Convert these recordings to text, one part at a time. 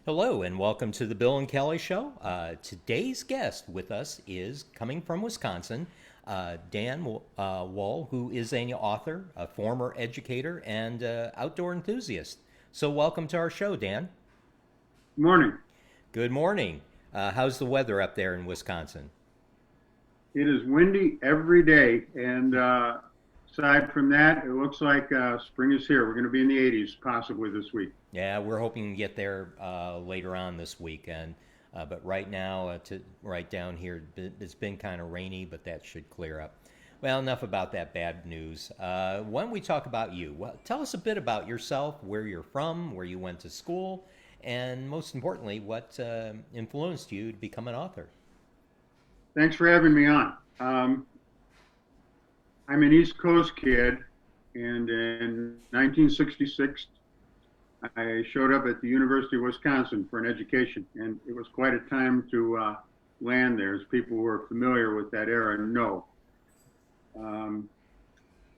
Hello and welcome to the Bill and Kelly Show. Today's guest with us is coming from Wisconsin, Dan Woll, who is an author, a former educator, and outdoor enthusiast. So, welcome to our show, Dan. Morning. Good morning. How's the weather up there in Wisconsin? It is windy every day, and aside from that, it looks like spring is here. We're going to be in the 80s possibly this week. Yeah, we're hoping to get there later on this weekend. But right now, right down here, it's been kind of rainy, but that should clear up. Well, enough about that bad news. Why don't we talk about you? Well, tell us a bit about yourself, where you're from, where you went to school, and most importantly, what influenced you to become an author. Thanks for having me on. I'm an East Coast kid, and in 1966, I showed up at the University of Wisconsin for an education, and it was quite a time to land there, as people who are familiar with that era know. Um,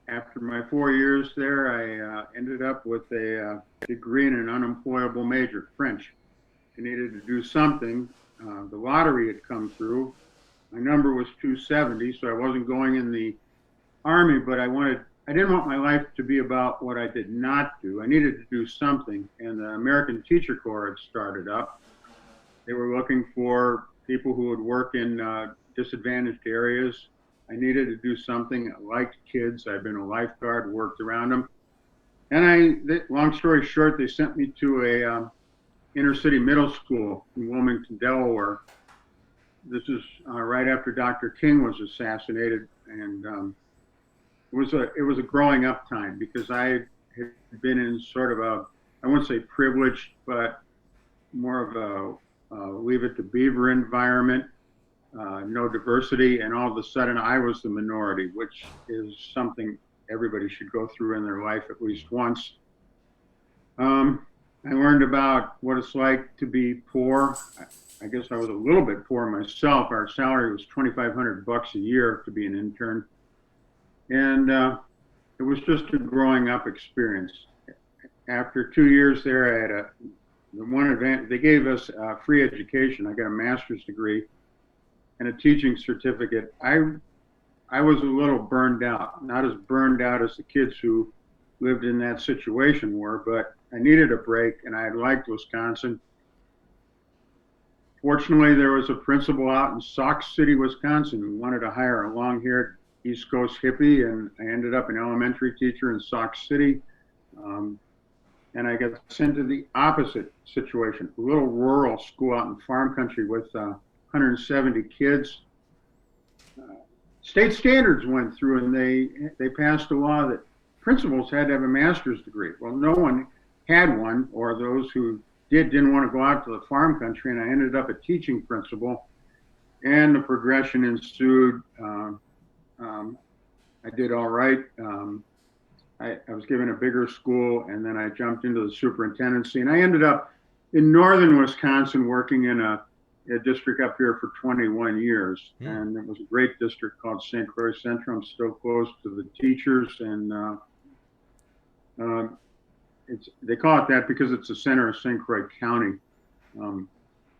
After my 4 years there, I ended up with a degree in an unemployable major, French. I needed to do something. The lottery had come through. My number was 270, so I wasn't going in the Army, but I didn't want my life to be about what I did not do. I needed to do something, and the American Teacher Corps had started up. They were looking for people who would work in disadvantaged areas. I needed to do something. I liked kids. I'd been a lifeguard, worked around them. Long story short, they sent me to a inner city middle school in Wilmington, Delaware. This is right after Dr. King was assassinated, and it was a growing up time because I had been in sort of I wouldn't say privileged, but more of a leave it to beaver environment, no diversity, and all of a sudden I was the minority, which is something everybody should go through in their life at least once. I learned about what it's like to be poor. I guess I was a little bit poor myself. Our salary was 2,500 bucks a year to be an intern, and it was just a growing up experience. After 2 years there, I had the one advantage. They gave us free education. I got a master's degree and a teaching certificate. I was a little burned out, not as burned out as the kids who lived in that situation were, but I needed a break, and I liked Wisconsin. Fortunately, there was a principal out in Sauk City, Wisconsin, who wanted to hire a long-haired East Coast hippie, and I ended up an elementary teacher in Sauk City. Um, and I got sent to the opposite situation, a little rural school out in farm country with 170 kids. Uh, State standards went through, and they passed a law that principals had to have a master's degree. Well, no one had one, or those who didn't want to go out to the farm country, and I ended up a teaching principal, and the progression ensued. I did all right. I was given a bigger school, and then I jumped into the superintendency, and I ended up in northern Wisconsin working in a district up here for 21 years, Hmm. and it was a great district called St. Croix Central. I'm still close to the teachers, and uh, they call it that because it's the center of St. Croix County. Um,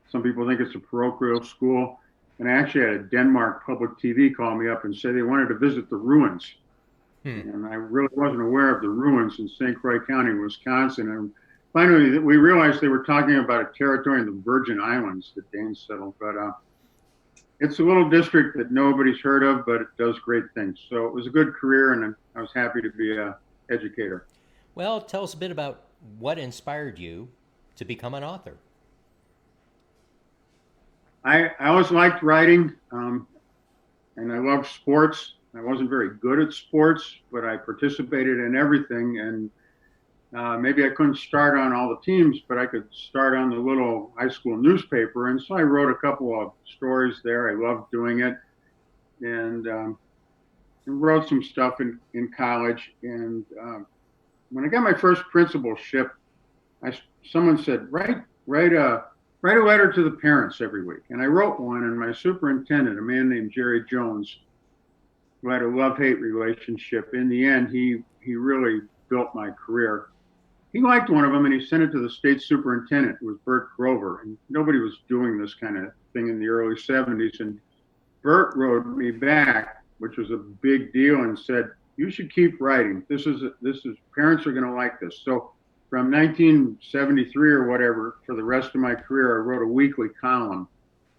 some people think it's a parochial school, and I actually had a Denmark public TV call me up and say they wanted to visit the ruins, Hmm. and I really wasn't aware of the ruins in St. Croix County, Wisconsin. And finally, we realized they were talking about a territory in the Virgin Islands that Danes settled. But it's a little district that nobody's heard of, but it does great things. So it was a good career, and I was happy to be an educator. Well, tell us a bit about what inspired you to become an author. I always liked writing, and I loved sports. I wasn't very good at sports, but I participated in everything. And maybe I couldn't start on all the teams, but I could start on the little high school newspaper. And so I wrote a couple of stories there. I loved doing it, and wrote some stuff in college. And when I got my first principalship, someone said, write a write a letter to the parents every week. And I wrote one, and my superintendent, a man named Jerry Jones, who had a love-hate relationship. In the end, he really built my career. he liked one of them and he sent it to the state superintendent. It was Bert Grover, and nobody was doing this kind of thing in the early 70s. And Bert wrote me back, which was a big deal, and said, "You should keep writing. This is parents are going to like this." So from 1973 or whatever, for the rest of my career, I wrote a weekly column,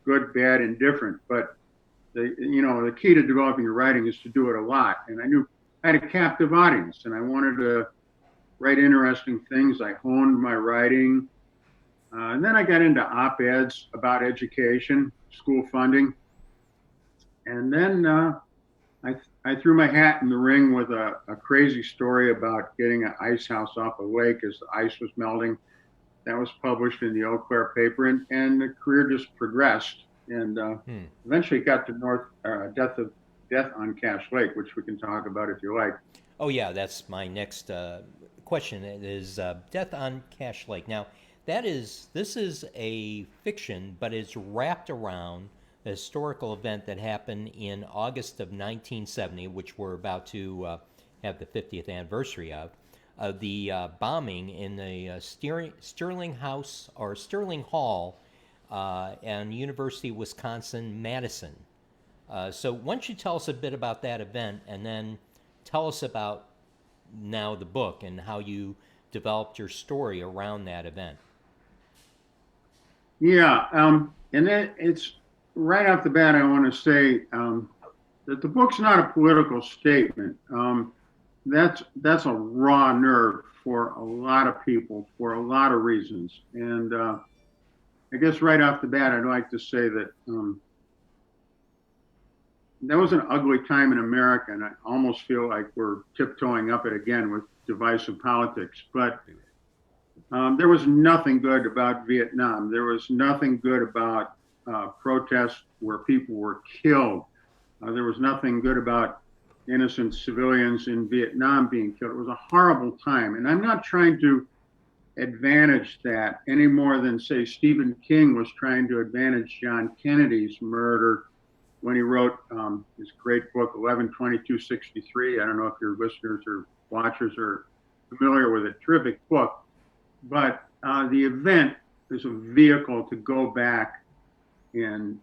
good, bad, indifferent. But the key to developing your writing is to do it a lot. And I knew I had a captive audience, and I wanted to write interesting things. I honed my writing. And then I got into op-eds about education, school funding. And then I threw my hat in the ring with a crazy story about getting an ice house off a lake as the ice was melting. That was published in the Eau Claire paper, and the career just progressed. And eventually got to Death on Cache Lake, which we can talk about if you like. Oh yeah, that's my next question. It is Death on Cache Lake. Now, this is a fiction, but it's wrapped around a historical event that happened in August of 1970, which we're about to have the 50th anniversary of the bombing in the Sterling House or Sterling Hall and University of Wisconsin-Madison. So why don't you tell us a bit about that event, and then tell us about now the book and how you developed your story around that event. Yeah, and it's right off the bat. I want to say that the book's not a political statement. That's a raw nerve for a lot of people for a lot of reasons. And I guess right off the bat, I'd like to say that that was an ugly time in America, and I almost feel like we're tiptoeing up it again with divisive politics. But there was nothing good about Vietnam. There was nothing good about protests where people were killed. There was nothing good about innocent civilians in Vietnam being killed. It was a horrible time. And I'm not trying to advantage that any more than, say, Stephen King was trying to advantage John Kennedy's murder when he wrote his great book, 11/22/63. I don't know if your listeners or watchers are familiar with it. Terrific book. But the event is a vehicle to go back and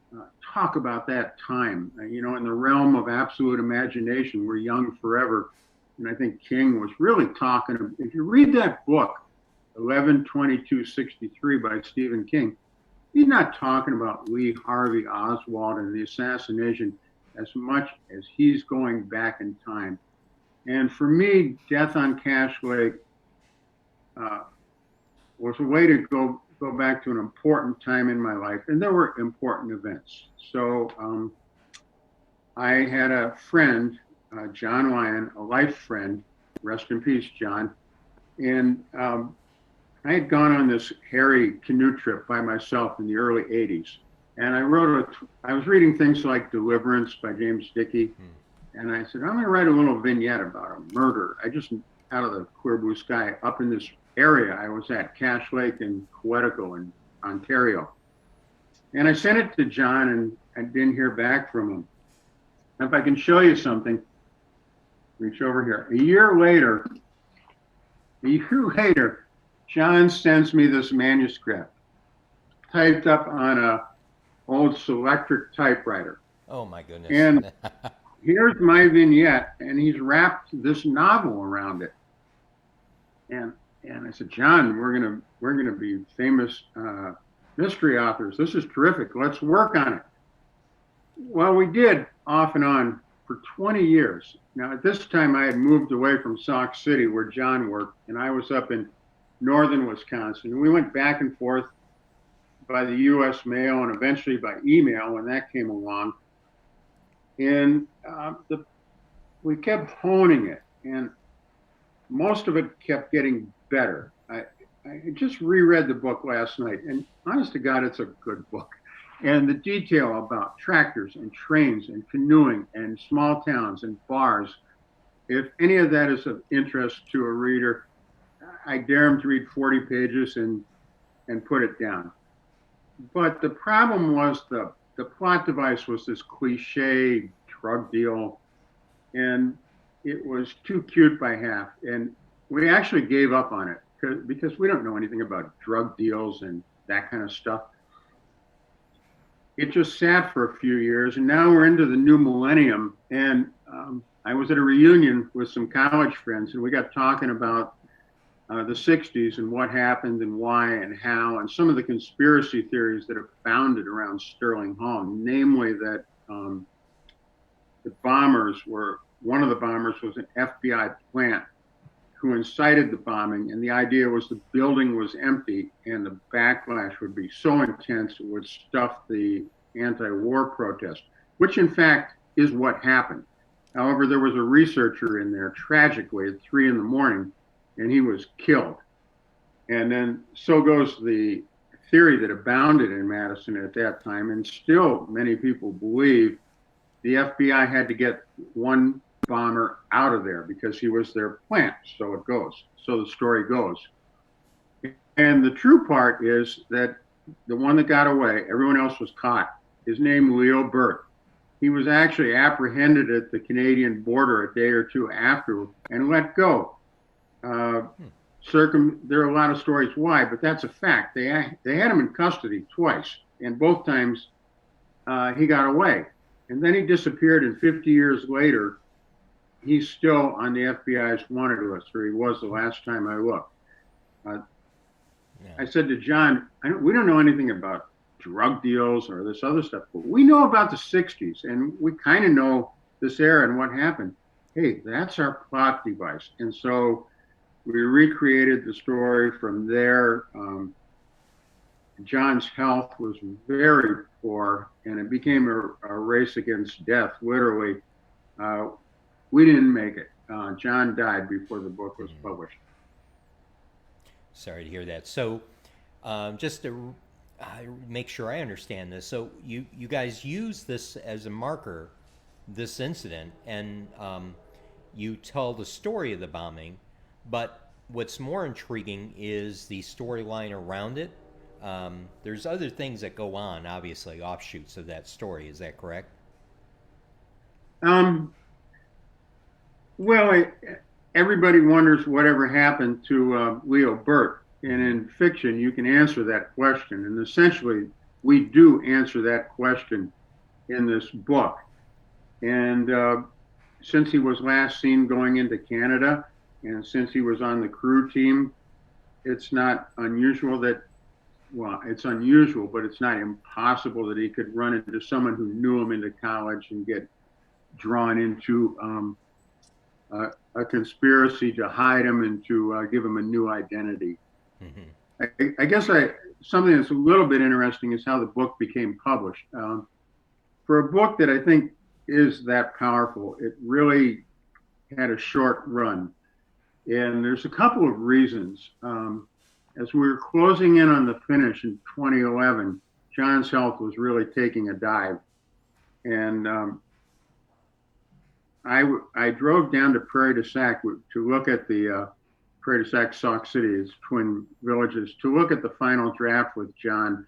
talk about that time. In the realm of absolute imagination, we're young forever. And I think King was really talking. If you read that book, 11/22/63 by Stephen King, he's not talking about Lee Harvey Oswald and the assassination as much as he's going back in time. And for me, Death on Cache Lake was a way to go back to an important time in my life, and there were important events. So I had a friend, John Lyon, a life friend, rest in peace, John, and I had gone on this hairy canoe trip by myself in the early 80s. And I was reading things like Deliverance by James Dickey. And I said, I'm going to write a little vignette about a murder. I just, out of the clear blue sky, up in this area I was at, Cache Lake in Quetico in Ontario. And I sent it to John, and I didn't hear back from him. If I can show you something, reach over here. A year later, John sends me this manuscript typed up on a old Selectric typewriter. Oh my goodness. And here's my vignette, and he's wrapped this novel around it. And I said, John, we're gonna be famous mystery authors. This is terrific. Let's work on it. Well, we did off and on for 20 years. Now, at this time, I had moved away from Sauk City, where John worked, and I was up in northern Wisconsin. We went back and forth by the U.S. mail and eventually by email when that came along. And we kept honing it, and most of it kept getting better. I just reread the book last night, and honest to God, it's a good book. And the detail about tractors and trains and canoeing and small towns and bars, if any of that is of interest to a reader, I dare him to read 40 pages and put it down. But the problem was the plot device was this cliche drug deal, and it was too cute by half. And we actually gave up on it. because we don't know anything about drug deals and that kind of stuff. It just sat for a few years, and now we're into the new millennium. And I was at a reunion with some college friends, and we got talking about the 60s and what happened and why and how, and some of the conspiracy theories that are founded around Sterling Hall, namely that the bombers were, one of the bombers was an FBI plant who incited the bombing, and the idea was the building was empty and the backlash would be so intense it would stuff the anti-war protest, which in fact is what happened. However, there was a researcher in there tragically at 3 a.m, and he was killed. And then so goes the theory that abounded in Madison at that time, and still many people believe the FBI had to get one bomber out of there because he was their plant. So it goes. So the story goes. And the true part is that the one that got away, everyone else was caught. His name, Leo Burt. He was actually apprehended at the Canadian border a day or two after and let go. There are a lot of stories why, but that's a fact. They had him in custody twice, and both times he got away. And then he disappeared, and 50 years later, he's still on the FBI's wanted list, or he was the last time I looked. I said to John, we don't know anything about drug deals or this other stuff, but we know about the 60s, and we kind of know this era and what happened. Hey, that's our plot device. And so we recreated the story from there. John's health was very poor, and it became a race against death, literally. We didn't make it. John died before the book was published. Sorry to hear that. So just to make sure I understand this, so you guys use this as a marker, this incident, and you tell the story of the bombing, but what's more intriguing is the storyline around it. There's other things that go on, obviously, offshoots of that story. Is that correct? Well, everybody wonders whatever happened to Leo Burt. And in fiction, you can answer that question. And essentially, we do answer that question in this book. And since he was last seen going into Canada, and since he was on the crew team, it's not unusual that, well, it's unusual, but it's not impossible that he could run into someone who knew him into college and get drawn into a conspiracy to hide him and to give him a new identity. Mm-hmm. I guess something that's a little bit interesting is how the book became published. For a book that I think is that powerful, it really had a short run. And there's a couple of reasons. As we were closing in on the finish in 2011, John's health was really taking a dive. And I drove down to Prairie du Sac to look at the Prairie du Sac, Sauk City, its twin villages, to look at the final draft with John.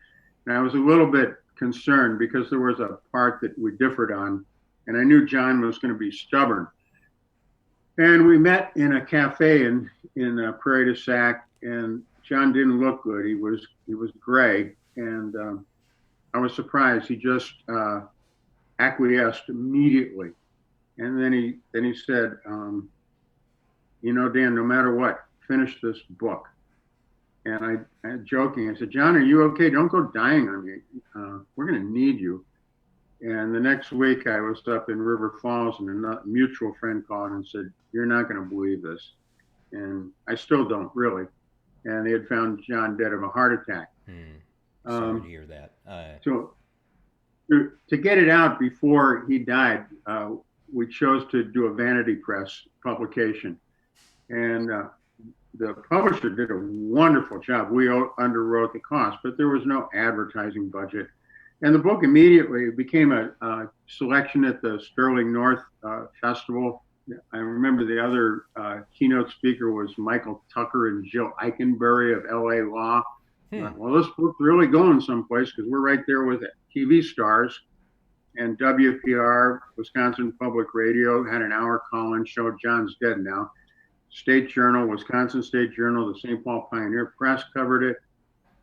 And I was a little bit concerned because there was a part that we differed on, and I knew John was going to be stubborn. And we met in a cafe in Prairie du Sac, and John didn't look good. He was gray, and I was surprised. He just acquiesced immediately. And then he said, Dan, no matter what, finish this book. And I joking, I said, John, are you okay? Don't go dying on me. We're going to need you. And the next week I was up in River Falls, and a mutual friend called and said, you're not going to believe this. And I still don't really. And they had found John dead of a heart attack. Sorry to hear that. So to get it out before he died, we chose to do a vanity press publication. And the publisher did a wonderful job. We underwrote the cost, but there was no advertising budget. And the book immediately became a selection at the Sterling North Festival. I remember the other keynote speaker was Michael Tucker and Jill Eikenberry of LA Law. Well, this book's really going someplace because we're right there with it. TV stars. And WPR, Wisconsin Public Radio, had an hour call-in show. John's dead now. State Journal, Wisconsin State Journal, the St. Paul Pioneer Press covered it.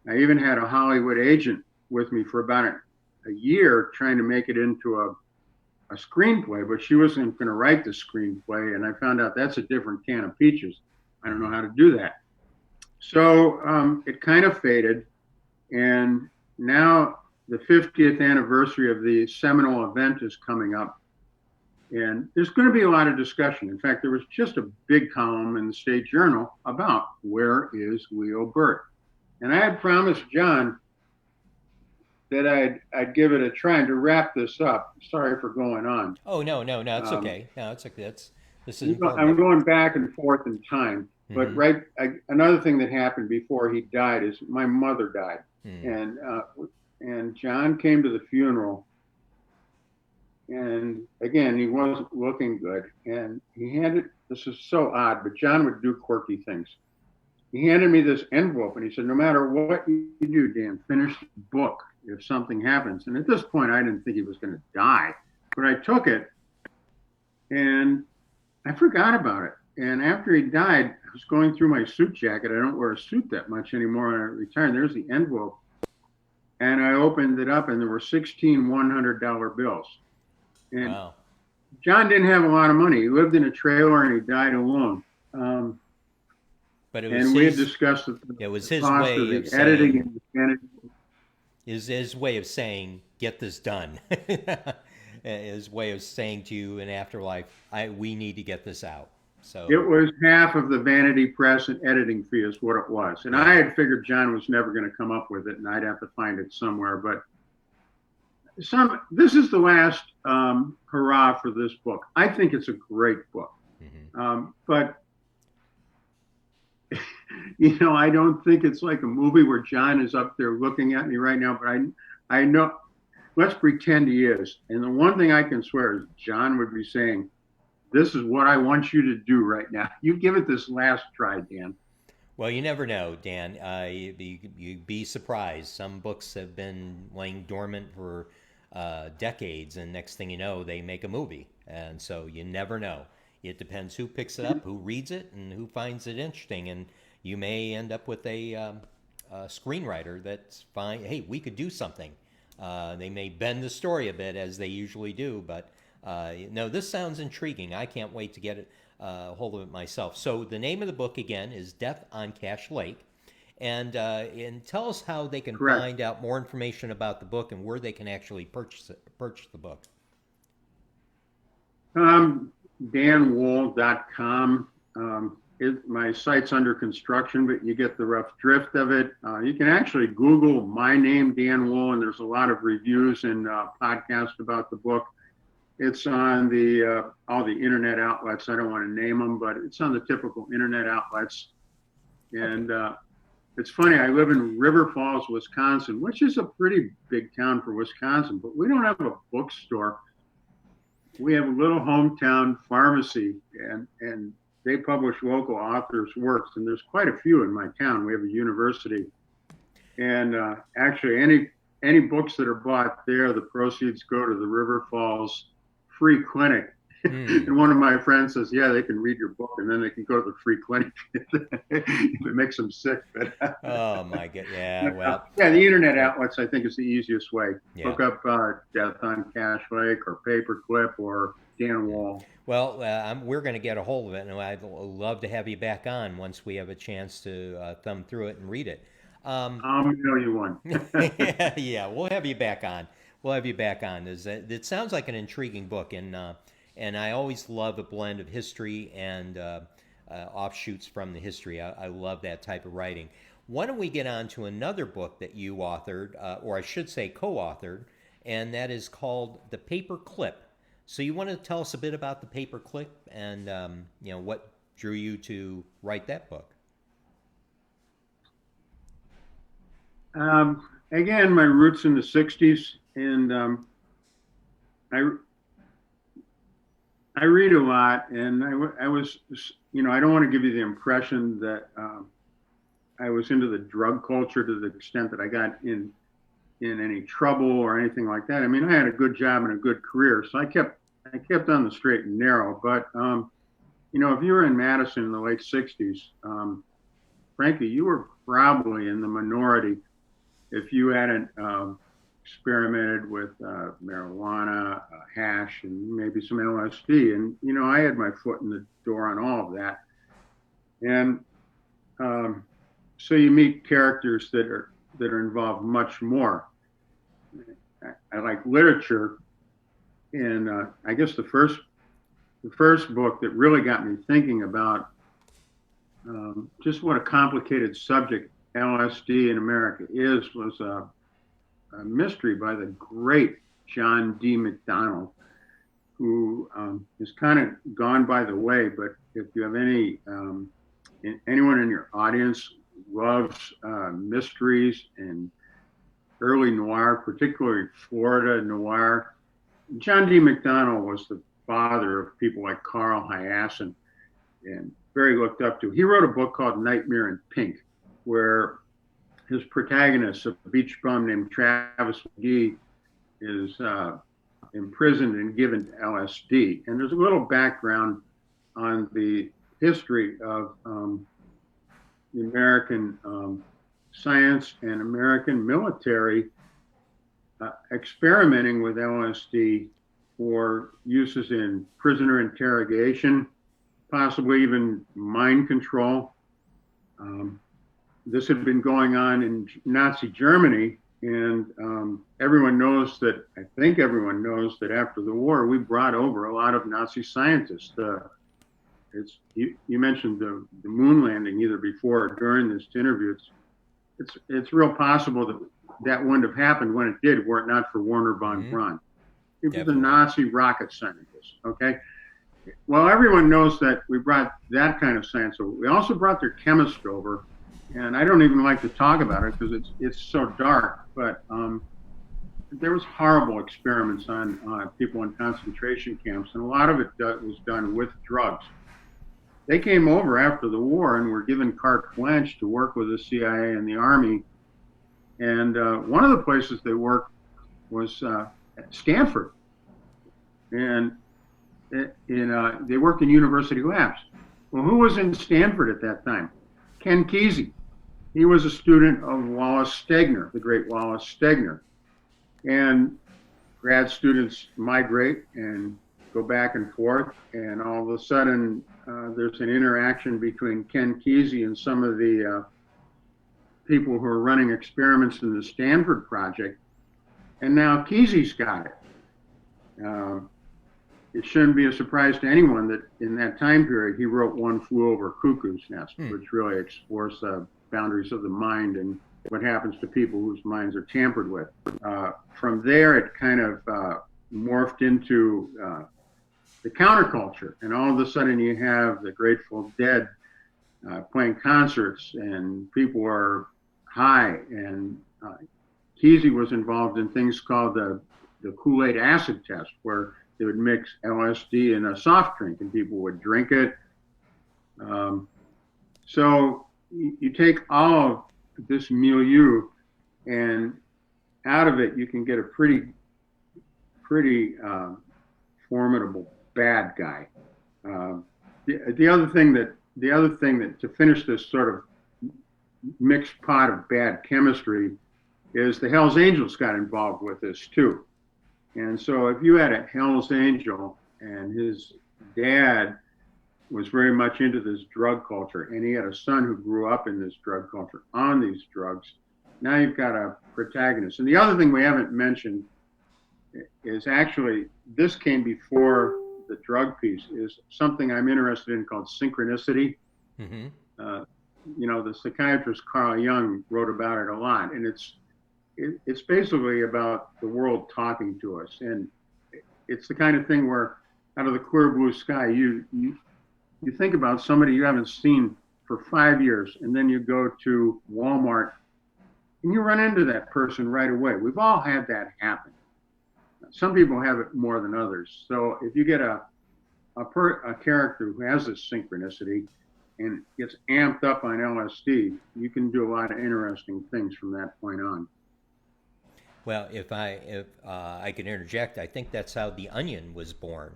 I even had a Hollywood agent with me for about a year trying to make it into a screenplay, but she wasn't going to write the screenplay. And I found out that's a different can of peaches. I don't know how to do that. So it kind of faded. And now the 50th anniversary of the seminal event is coming up. And there's going to be a lot of discussion. In fact, there was just a big column in the State Journal about where is Leo Burt. And I had promised John that I'd give it a try. And to wrap this up, sorry for going on. Oh, no, it's okay. No, it's okay. This is important. I'm going back and forth in time. But another thing that happened before he died is my mother died. And John came to the funeral. And again, he wasn't looking good. And he handed, this is so odd, but John would do quirky things. He handed me this envelope and he said, no matter what you do, Dan, finish the book if something happens. And at this point, I didn't think he was going to die. But I took it and I forgot about it. And after he died, I was going through my suit jacket. I don't wear a suit that much anymore when I retired. There's the envelope. And I opened it up and there were 16 $100 bills. And wow. John didn't have a lot of money. He lived in a trailer and he died alone. But it was and we had discussed it was his way of editing and his way of saying, get this done. His way of saying to you in afterlife, we need to get this out. So it was half of the vanity press and editing fee is what it was. And I had figured John was never going to come up with it and I'd have to find it somewhere. But this is the last hurrah for this book. I think it's a great book. But I don't think it's like a movie where John is up there looking at me right now, but I know, let's pretend he is. And the one thing I can swear is John would be saying, this is what I want you to do right now. You give it this last try, Dan. Well, you never know, Dan. You'd be surprised. Some books have been laying dormant for decades, and next thing you know, they make a movie. And so you never know. It depends who picks it up, who reads it, and who finds it interesting. And you may end up with a screenwriter that's fine. Hey, we could do something. They may bend the story a bit, as they usually do. But no, this sounds intriguing. I can't wait to get a hold of it myself. So the name of the book, again, is Death on Cache Lake. And tell us how they can find out more information about the book and where they can actually purchase the book. DanWoll.com. My site's under construction, but you get the rough drift of it. You can actually Google my name, Dan Woll, and there's a lot of reviews and podcasts about the book. It's on all the internet outlets. I don't want to name them, but it's on the typical internet outlets. And it's funny, I live in River Falls, Wisconsin, which is a pretty big town for Wisconsin, but we don't have a bookstore. We have a little hometown pharmacy, and they publish local authors' works, and there's quite a few in my town. We have a university. And actually, any books that are bought there, the proceeds go to the River Falls free clinic. And one of my friends says, yeah, they can read your book and then they can go to the free clinic if it makes them sick. But oh my God. Yeah. Well, yeah, the internet outlets, I think, is the easiest way. Yeah. Look up Death on Cache Lake or Paperclip or Dan Woll. Well, we're going to get a hold of it, and I'd love to have you back on once we have a chance to thumb through it and read it. I'll know you one. Yeah, we'll have you back on. It sounds like an intriguing book, and I always love a blend of history and offshoots from the history. I love that type of writing. Why don't we get on to another book that you authored, or I should say co-authored, and that is called The Paperclip. So you want to tell us a bit about The Paperclip and what drew you to write that book? Again, my roots in the 60s, and I read a lot, and I was, I don't want to give you the impression that I was into the drug culture to the extent that I got in any trouble or anything like that. I mean, I had a good job and a good career, so I kept on the straight and narrow. But if you were in Madison in the late 60s, frankly, you were probably in the minority if you hadn't experimented with marijuana, hash, and maybe some LSD. And, I had my foot in the door on all of that. And um, so you meet characters that are involved much more. I like literature, and I guess the first book that really got me thinking about just what a complicated subject LSD in America was a mystery by the great John D. McDonnell, who is kind of gone by the way. But if you have anyone in your audience loves mysteries and early noir, particularly Florida noir, John D. McDonnell was the father of people like Carl Hyacin and very looked up to. He wrote a book called Nightmare in Pink, where his protagonist, a beach bum named Travis McGee, is imprisoned and given LSD. And there's a little background on the history of the American science and American military experimenting with LSD for uses in prisoner interrogation, possibly even mind control. This had been going on in Nazi Germany, and I think everyone knows that after the war, we brought over a lot of Nazi scientists. You mentioned the moon landing either before or during this interview. It's real possible that wouldn't have happened when it did, were it not for Werner von Braun. He was a Nazi rocket scientist. Okay. Well, everyone knows that we brought that kind of science over. We also brought their chemist over, and I don't even like to talk about it because it's so dark. But there was horrible experiments on people in concentration camps, and a lot of it was done with drugs. They came over after the war and were given carte blanche to work with the CIA and the Army. And one of the places they worked was at Stanford, and they worked in university labs. Well, who was in Stanford at that time? Ken Kesey. He was a student of Wallace Stegner, the great Wallace Stegner. And grad students migrate and go back and forth, and all of a sudden there's an interaction between Ken Kesey and some of the people who are running experiments in the Stanford project, and now Kesey's got it. It shouldn't be a surprise to anyone that in that time period he wrote One Flew Over Cuckoo's Nest, which really explores the boundaries of the mind and what happens to people whose minds are tampered with. From there, it kind of morphed into the counterculture, and all of a sudden you have the Grateful Dead playing concerts, and people are high. And Kesey was involved in things called the Kool-Aid acid test, where they would mix LSD in a soft drink and people would drink it. So you take all of this milieu, and out of it you can get a pretty formidable bad guy. The other thing that to finish this sort of mixed pot of bad chemistry is the Hells Angels got involved with this too. And so if you had a Hells Angel and his dad was very much into this drug culture, and he had a son who grew up in this drug culture on these drugs, now you've got a protagonist. And the other thing we haven't mentioned is actually, this came before the drug piece, is something I'm interested in called synchronicity. Mm-hmm. The psychiatrist Carl Jung wrote about it a lot, and it's basically about the world talking to us. And it's the kind of thing where out of the clear blue sky, you think about somebody you haven't seen for 5 years, and then you go to Walmart and you run into that person right away. We've all had that happen. Some people have it more than others. So if you get a character who has this synchronicity and gets amped up on LSD, you can do a lot of interesting things from that point on. Well, if I can interject, I think that's how The Onion was born.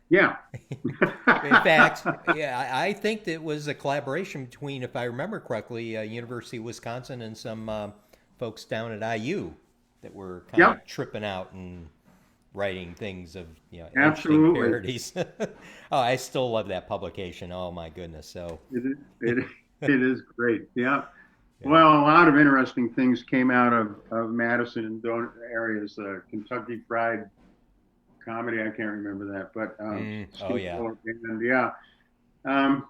Yeah. In fact, yeah, I think that it was a collaboration between, if I remember correctly, University of Wisconsin and some folks down at IU that were kind Yep. of tripping out and writing things of interesting Absolutely. parodies. Oh, I still love that publication. Oh my goodness. So It is great. Yeah. yeah. Well, a lot of interesting things came out of Madison and those areas. Kentucky Fried Comedy, I can't remember that, but Oh Steve yeah. Fuller Band, yeah. Um,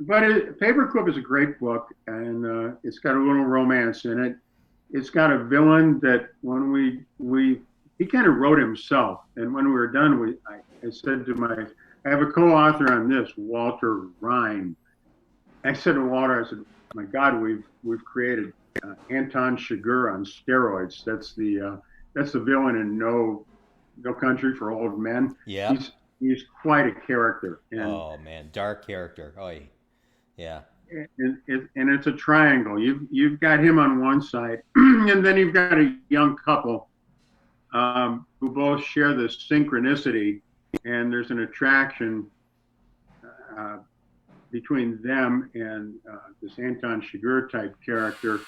but Paperclip is a great book, and it's got a little romance in it. It's got a villain that when we he kind of wrote himself, and when we were done, I said to I have a co-author on this, Walter Rhine. I said to Walter, I said, my God, we've created Anton Chigurh on steroids. That's the villain in No Country for Old Men. Yep. He's quite a character, Oh man, dark character. Oh yeah. and it's a triangle. You've got him on one side, and then you've got a young couple who both share this synchronicity, and there's an attraction uh, between them and this Anton Chigurh type character,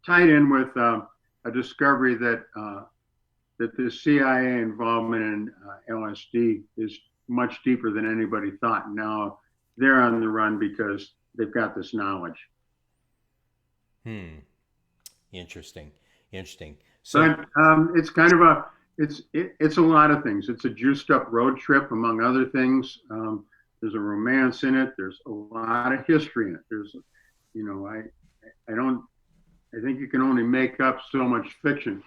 tied in with a discovery that the CIA involvement in LSD is much deeper than anybody thought. Now they're on the run because they've got this knowledge. Hmm. Interesting. Interesting. So But it's kind of it's a lot of things. It's a juiced up road trip, among other things. There's a romance in it. There's a lot of history in it. You know, I don't, I think you can only make up so much fiction.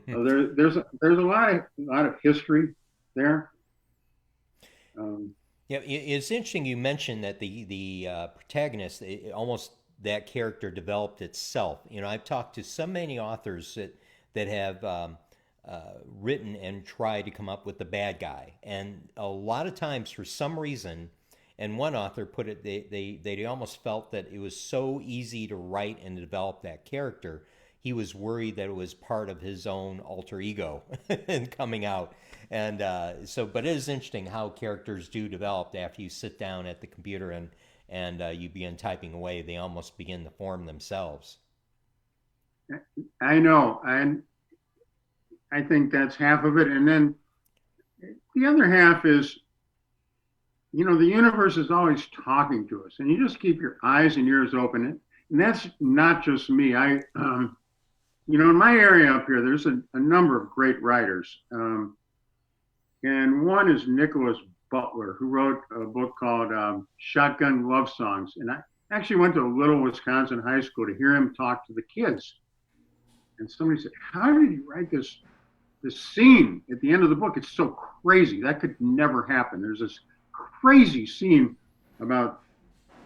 There's a lot of history there. Um, yeah, it's interesting you mentioned that the protagonist almost that character developed itself. I've talked to so many authors that have written and tried to come up with the bad guy, and a lot of times for some reason, and one author put it, they almost felt that it was so easy to write and develop that character. He was worried that it was part of his own alter ego and coming out. And but it is interesting how characters do develop after you sit down at the computer and you begin typing away. They almost begin to form themselves. I know, and I think that's half of it, and then the other half is, the universe is always talking to us, and you just keep your eyes and ears open. And that's not just me. In my area up here, there's a number of great writers. And one is Nicholas Butler, who wrote a book called Shotgun Love Songs. And I actually went to a little Wisconsin high school to hear him talk to the kids. And somebody said, "How did you write this scene at the end of the book? It's so crazy. That could never happen." There's this crazy scene about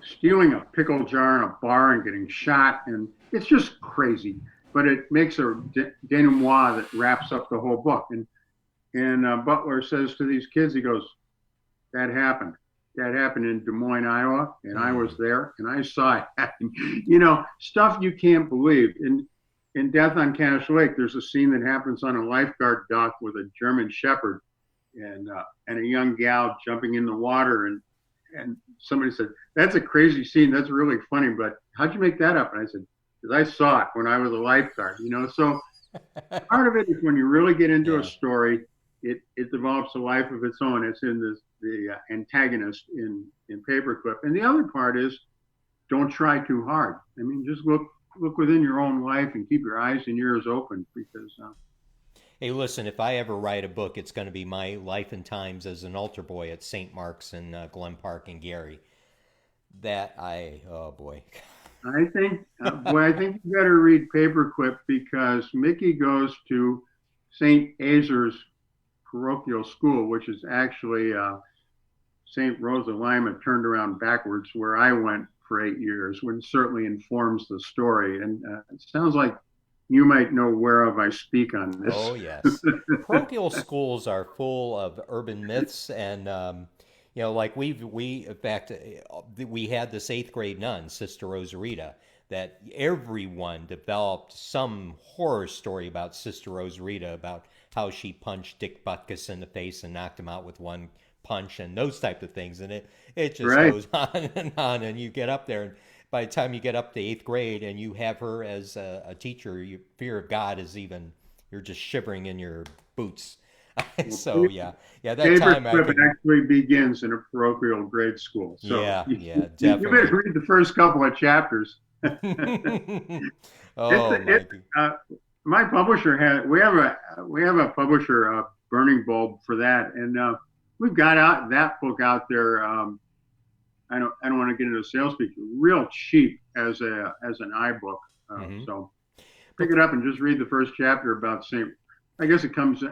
stealing a pickle jar in a bar and getting shot, and it's just crazy. But it makes a denouement that wraps up the whole book. And Butler says to these kids, he goes, "That happened. That happened in Des Moines, Iowa, and I was Mm. there, and I saw it happen." Stuff you can't believe. In Death on Cache Lake, there's a scene that happens on a lifeguard dock with a German Shepherd and a young gal jumping in the water, and somebody said, "That's a crazy scene. That's really funny, but how'd you make that up?" And I said, "Because I saw it when I was a lifeguard." So part of it is when you really get into a Yeah. story, it develops a life of its own. It's in the antagonist in Paperclip, and the other part is don't try too hard. I mean, just look within your own life and keep your eyes and ears open, because Hey, listen, if I ever write a book, it's going to be my life and times as an altar boy at St. Mark's in Glen Park and Gary. Oh boy. I think you better read Paperclip, because Mickey goes to St. Azer's parochial school, which is actually St. Rosa Lima turned around backwards, where I went for 8 years, which certainly informs the story. And it sounds like you might know whereof I speak on this. Oh, yes. Parochial schools are full of urban myths, and like in fact, we had this eighth grade nun, Sister Rosarita, that everyone developed some horror story about Sister Rosarita, about how she punched Dick Butkus in the face and knocked him out with one punch and those type of things. And it just Right. goes on and on. And you get up there, and by the time you get up to eighth grade and you have her as a teacher, your fear of God is even, you're just shivering in your boots. Well, So yeah, that time I paperclip can, actually begins in a parochial grade school. So yeah, yeah, you better definitely. read the first couple of chapters. It's Oh my. uh, my publisher had we have a publisher, Burning Bulb, for that, and we've got out that book out there. I don't want to get into sales speak, real cheap as an iBook. Hmm. So pick it up and just read the first chapter about Saint. I guess it comes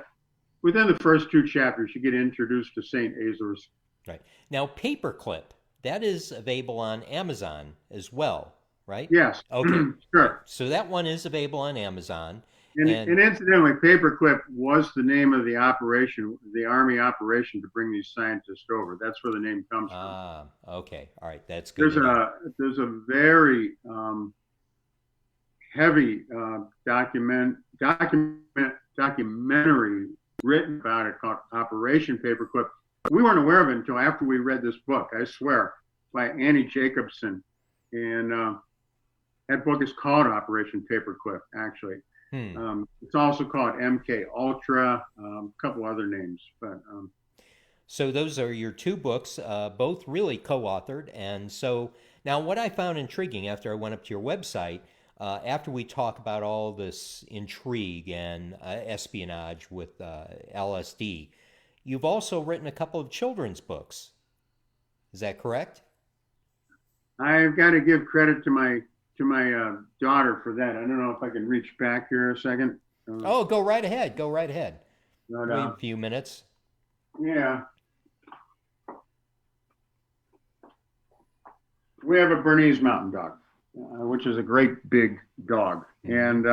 within the first two chapters. You get introduced to Saint Azores. Right. Now, Paperclip, that is available on Amazon as well, right? Yes, Okay. All right. sure. So that one is available on Amazon. And And incidentally, Paperclip was the name of the operation, the Army operation to bring these scientists over. That's where the name comes from. okay. All right. That's good to know. There's a very heavy documentary written about it called Operation Paperclip. We weren't aware of it until after we read this book, I swear, by Annie Jacobson. And that book is called Operation Paperclip, actually. Hmm. It's also called MK Ultra, a couple other names. But So those are your two books, both really co-authored. And so now, what I found intriguing after I went up to your website, after we talk about all this intrigue and espionage with LSD, you've also written a couple of children's books. Is that correct? I've got to give credit to my daughter for that. I don't know if I can reach back here a second. Oh, go right ahead. Go right ahead. No Wait a doubt. few minutes. Yeah. We have a Bernese Mountain Dog, which is a great big dog, and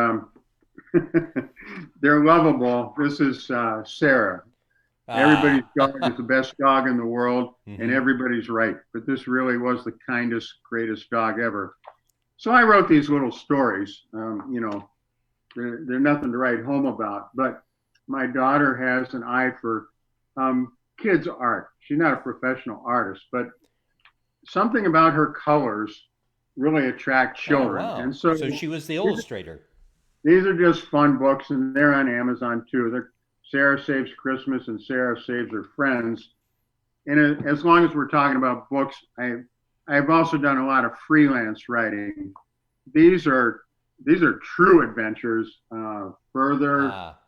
they're lovable. This is Sarah. Everybody's Ah. dog is the best dog in the world, and Hmm. everybody's right. But this really was the kindest, greatest dog ever. So I wrote these little stories. They're nothing to write home about, but my daughter has an eye for kids' art. She's not a professional artist, but something about her colors really attract Oh, children. wow. And so So she was the illustrator. these are just fun books, and they're on Amazon too. They're Sarah Saves Christmas and Sarah Saves Her Friends. And as long as we're talking about books, I've also done a lot of freelance writing. These are true adventures, further Ah,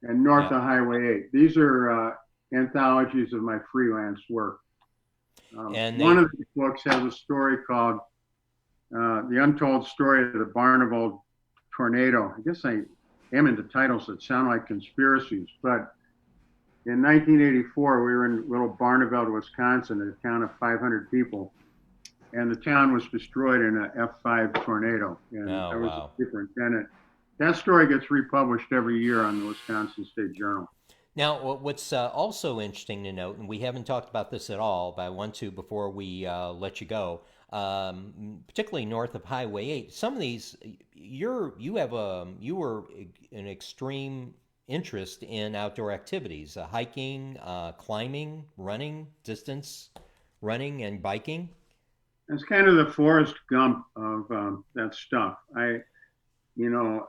and north yeah. of Highway 8. These are anthologies of my freelance work. And One they, of these books has a story called The Untold Story of the Barneveld Tornado. I guess I am into titles that sound like conspiracies, but in 1984, we were in little Barneveld, Wisconsin, a town of 500 people, and the town was destroyed in an F5 tornado, and oh, I was wow. a superintendent. That story gets republished every year on the Wisconsin State Journal. Now, what's also interesting to note, and we haven't talked about this at all, but I want to before we let you go, particularly north of Highway 8, some of these, you were an extreme interest in outdoor activities, hiking, climbing, running, distance running, and biking. It's kind of the Forrest Gump of that stuff. You know,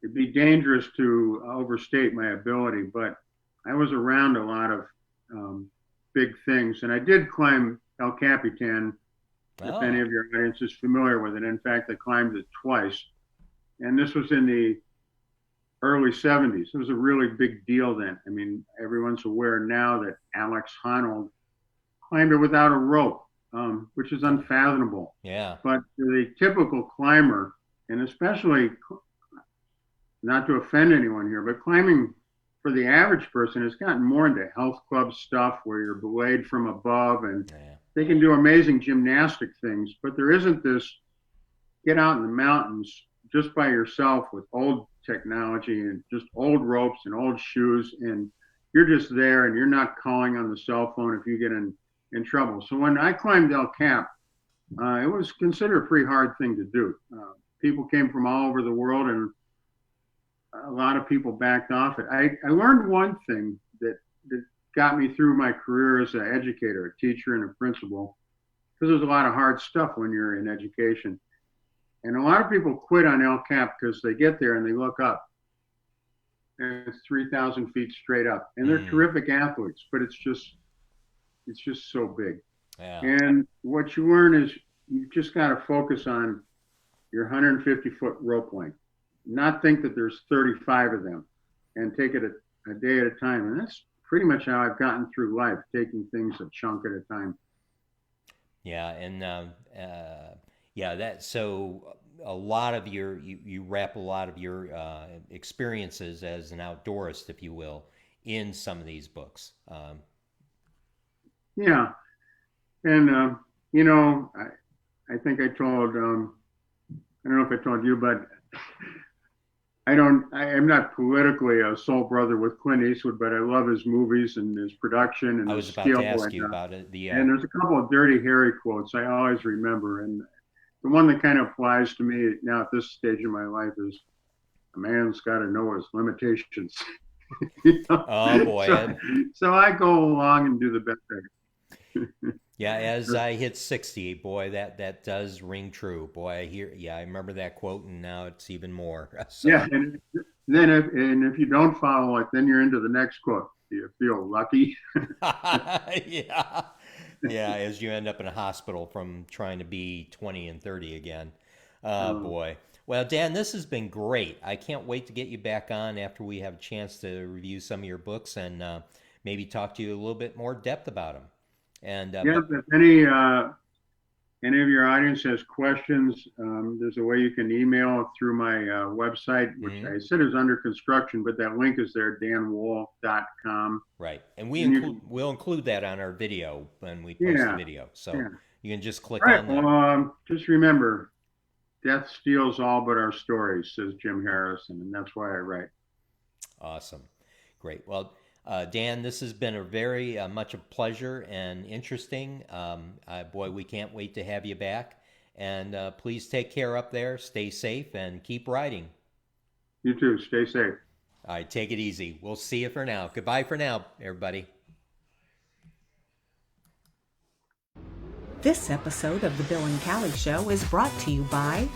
it'd be dangerous to overstate my ability, but I was around a lot of um, big things, and I did climb El Capitan. If any Ah, of your audience is familiar with it, in fact, I climbed it twice, and this was in the early 70s. It was a really big deal then. I mean, everyone's aware now that Alex Honnold climbed it without a rope, which is oh, unfathomable. yeah. But the typical climber, and especially not to offend anyone here, but climbing for the average person has gotten more into health club stuff where you're belayed from above and Yeah. they can do amazing gymnastic things, but there isn't this get out in the mountains just by yourself with old technology and just old ropes and old shoes, and you're just there and you're not calling on the cell phone if you get in trouble. So when I climbed El Cap, it was considered a pretty hard thing to do. People came from all over the world, and a lot of people backed off it. I learned one thing that got me through my career as an educator, a teacher, and a principal, because there's a lot of hard stuff when you're in education. And a lot of people quit on El Cap because they get there and they look up, and it's 3,000 feet straight up, and they're terrific athletes, but it's just so big. Yeah. And what you learn is you just got to focus on your 150-foot rope length, not think that there's 35 of them, and take it a day at a time. And that's pretty much how I've gotten through life, taking things a chunk at a time. Yeah, and so a lot of you wrap a lot of your experiences as an outdoorist, if you will, in some of these books. Yeah, and you know, I think I told I don't know if I told you, but I am not politically a soul brother with Clint Eastwood, but I love his movies and his production and I his was about skill. to ask you about it. And there's a couple of Dirty Harry quotes I always remember, and the one that kind of applies to me now at this stage of my life is, "A man's got to know his limitations." You know? Oh boy. So I go along and do the best I can. Yeah, as I hit 60, boy, that does ring true. Boy, I remember that quote, and now it's even more. So. Yeah, and then if you don't follow it, then you're into the next quote. Do you feel lucky? Yeah, yeah. As you end up in a hospital from trying to be 20 and 30 again. Boy. Well, Dan, this has been great. I can't wait to get you back on after we have a chance to review some of your books and maybe talk to you a little bit more depth about them. And yeah, if any of your audience has questions, there's a way you can email through my website, which I said is under construction, but that link is there, danwoll.com. Right, and we'll include that on our video when we post the video, so you can just click on that. Well, just remember, death steals all but our stories, says Jim Harrison, and that's why I write. Awesome, great. Well, Dan, this has been a very much a pleasure and interesting. Boy, we can't wait to have you back. And please take care up there. Stay safe and keep riding. You too. Stay safe. All right, take it easy. We'll see you for now. Goodbye for now, everybody. This episode of The Bill and Callie Show is brought to you by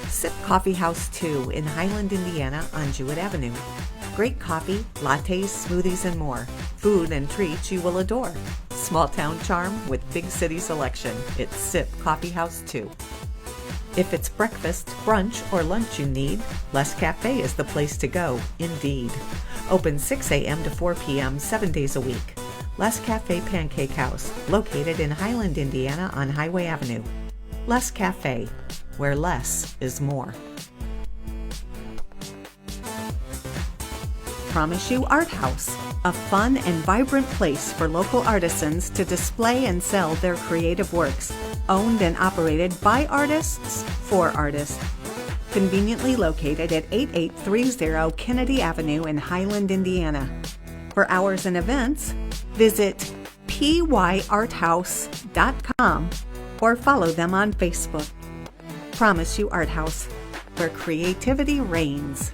Sip Coffee House 2 in Highland, Indiana on Jewett Avenue. Great coffee, lattes, smoothies, and more. Food and treats you will adore. Small town charm with big city selection. It's Sip Coffee House 2. If it's breakfast, brunch, or lunch you need, Les Café is the place to go, indeed. Open 6 a.m. to 4 p.m. 7 days a week. Les Café Pancake House, located in Highland, Indiana on Highway Avenue. Les Café, where less is more. Promise You Art House, a fun and vibrant place for local artisans to display and sell their creative works, owned and operated by artists for artists. Conveniently located at 8830 Kennedy Avenue in Highland, Indiana. For hours and events, visit pyarthouse.com or follow them on Facebook. Promise You Art House, where creativity reigns.